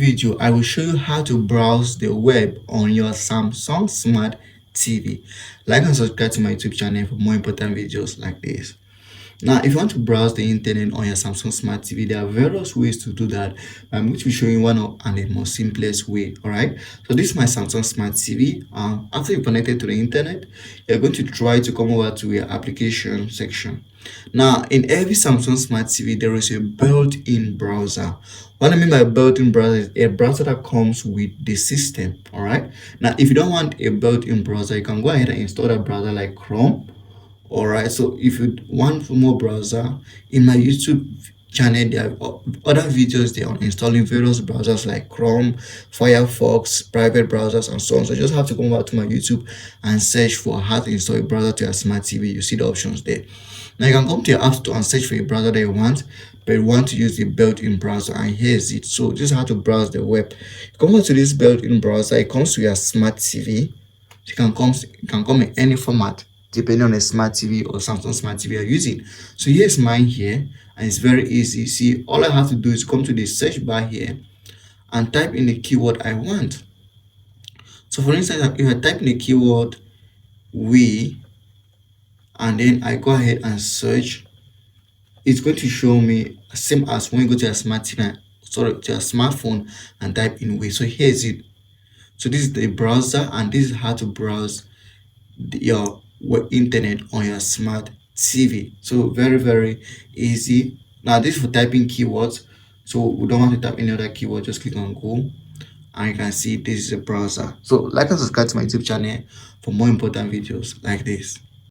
video, I will show you how to browse the web on your Samsung Smart TV. Like and subscribe to my YouTube channel for more important videos like this. Now, if you want to browse the internet on your Samsung Smart TV, there are various ways to do that. I'm going to be showing one of and the most simplest way. All right. So this is my Samsung Smart TV. After you connect it to the internet, you're going to try to come over to your application section. Now, in every Samsung Smart TV, there is a built-in browser. What I mean by built-in browser is a browser that comes with the system. All right. Now, if you don't want a built-in browser, you can go ahead and install a browser like Chrome. All right, so if you want more browser, in my YouTube channel there are other videos there on installing various browsers like Chrome, Firefox, private browsers, and so on. So you just have to come back to my YouTube and search for how to install a browser to your smart TV. You see the options there. Now you can come to your app store and search for a browser that you want, but you want to use the built-in browser, and here's it. So this is how to browse the web. You come over to this built-in browser, it comes to your smart TV. It can come in any format depending on the smart TV or Samsung Smart TV you're using. So here's mine here, and it's very easy. See, all I have to do is come to the search bar here and type in the keyword I want. So for instance, if I type in the keyword we, and then I go ahead and search, it's going to show me same as when you go to your smart TV, sorry, to your smartphone and type in we. So here's it. So this is the browser, and this is how to browse your internet on your smart TV. So very easy. Now this is for typing keywords, so we don't want to type any other keyword, just click on go and you can see this is a browser. So like and subscribe to my YouTube channel for more important videos like this.